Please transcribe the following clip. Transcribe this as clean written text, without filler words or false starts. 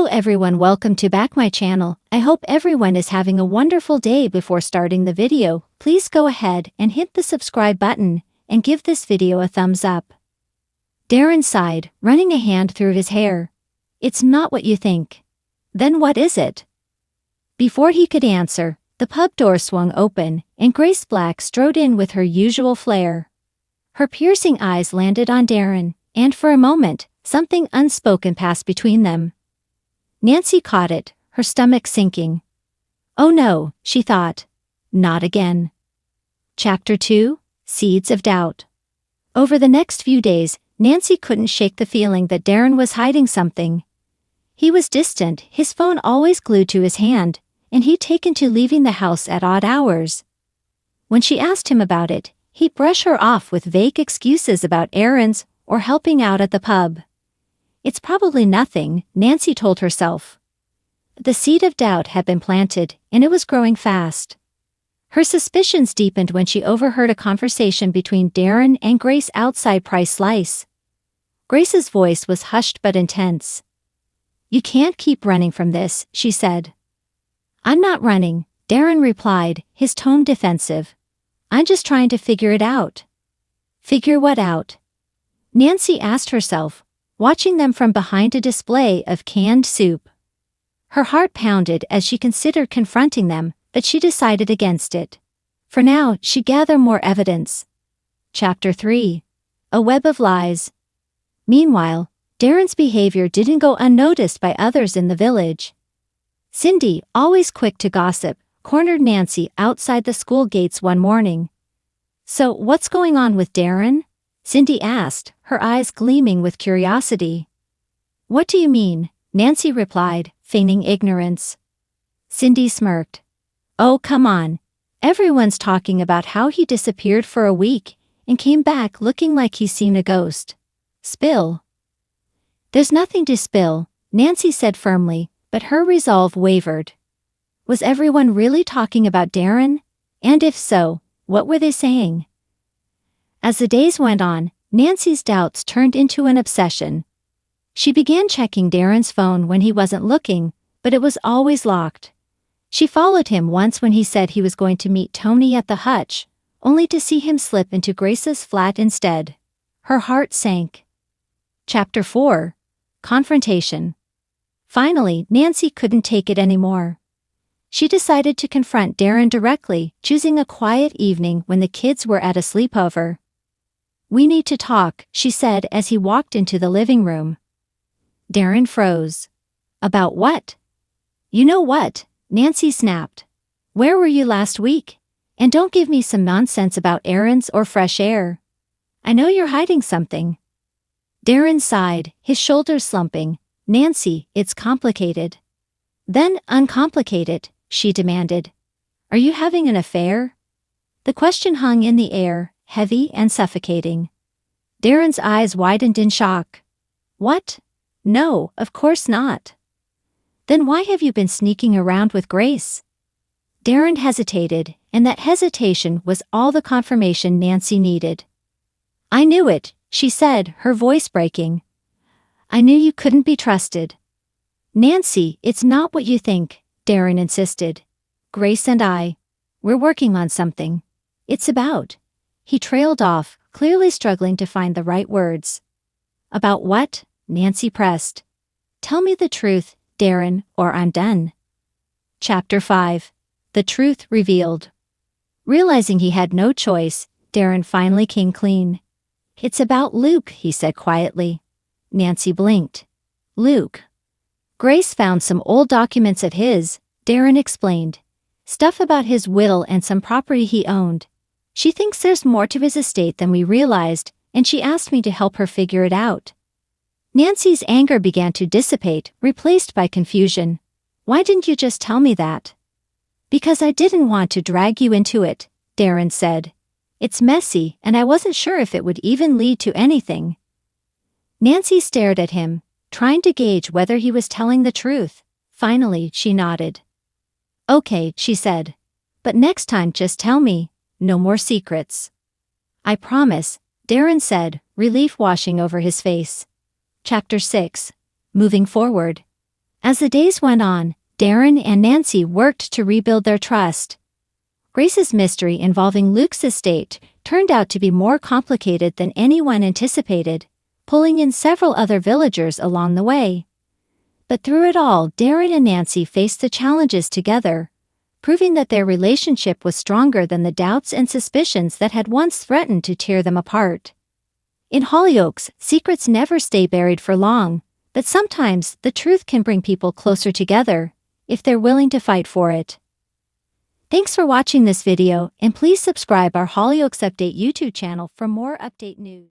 everyone, welcome to back my channel. I hope everyone is having a wonderful day. Before starting the video, please go ahead and hit the subscribe button and give this video a thumbs up. Darren sighed, running a hand through his hair. It's not what you think. Then what is it? Before he could answer, the pub door swung open and Grace Black strode in with her usual flair. Her piercing eyes landed on Darren, and for a moment, something unspoken passed between them. Nancy caught it, her stomach sinking. Oh no, she thought. Not again. Chapter 2, Seeds of Doubt. Over the next few days, Nancy couldn't shake the feeling that Darren was hiding something. He was distant, his phone always glued to his hand, and he'd taken to leaving the house at odd hours. When she asked him about it, he'd brush her off with vague excuses about errands or helping out at the pub. It's probably nothing, Nancy told herself. The seed of doubt had been planted, and it was growing fast. Her suspicions deepened when she overheard a conversation between Darren and Grace outside Price Slice. Grace's voice was hushed but intense. You can't keep running from this, she said. I'm not running, Darren replied, his tone defensive. I'm just trying to figure it out. Figure what out? Nancy asked herself, watching them from behind a display of canned soup. Her heart pounded as she considered confronting them, but she decided against it. For now, she'd gather more evidence. Chapter 3. A Web of Lies. Meanwhile, Darren's behavior didn't go unnoticed by others in the village. Cindy, always quick to gossip, cornered Nancy outside the school gates one morning. So, what's going on with Darren? Cindy asked, her eyes gleaming with curiosity. What do you mean? Nancy replied, feigning ignorance. Cindy smirked. Oh, come on. Everyone's talking about how he disappeared for a week and came back looking like he's seen a ghost. Spill. There's nothing to spill, Nancy said firmly, but her resolve wavered. Was everyone really talking about Darren? And if so, what were they saying? As the days went on, Nancy's doubts turned into an obsession. She began checking Darren's phone when he wasn't looking, but it was always locked. She followed him once when he said he was going to meet Tony at the hutch, only to see him slip into Grace's flat instead. Her heart sank. Chapter 4. Confrontation. Finally, Nancy couldn't take it anymore. She decided to confront Darren directly, choosing a quiet evening when the kids were at a sleepover. We need to talk, she said as he walked into the living room. Darren froze. About what? You know what, Nancy snapped. Where were you last week? And don't give me some nonsense about errands or fresh air. I know you're hiding something. Darren sighed, his shoulders slumping. Nancy, it's complicated. Then uncomplicate it, she demanded. Are you having an affair? The question hung in the air, heavy and suffocating. Darren's eyes widened in shock. What? No, of course not. Then why have you been sneaking around with Grace? Darren hesitated, and that hesitation was all the confirmation Nancy needed. I knew it, she said, her voice breaking. I knew you couldn't be trusted. Nancy, it's not what you think, Darren insisted. Grace and we're working on something. It's about. He trailed off, clearly struggling to find the right words. About what? Nancy pressed. Tell me the truth, Darren, or I'm done. Chapter 5. The Truth Revealed. Realizing he had no choice, Darren finally came clean. It's about Luke, he said quietly. Nancy blinked. Luke. Grace found some old documents of his, Darren explained. Stuff about his will and some property he owned. She thinks there's more to his estate than we realized, and she asked me to help her figure it out. Nancy's anger began to dissipate, replaced by confusion. Why didn't you just tell me that? Because I didn't want to drag you into it, Darren said. It's messy, and I wasn't sure if it would even lead to anything. Nancy stared at him, trying to gauge whether he was telling the truth. Finally, she nodded. Okay, she said. But next time just tell me. No more secrets. I promise, Darren said, relief washing over his face. Chapter 6. Moving Forward. As the days went on, Darren and Nancy worked to rebuild their trust. Grace's mystery involving Luke's estate turned out to be more complicated than anyone anticipated, pulling in several other villagers along the way. But through it all, Darren and Nancy faced the challenges together, proving that their relationship was stronger than the doubts and suspicions that had once threatened to tear them apart. In Hollyoaks, secrets never stay buried for long, but sometimes the truth can bring people closer together, if they're willing to fight for it. Thanks for watching this video, and please subscribe our Hollyoaks Update YouTube channel for more update news.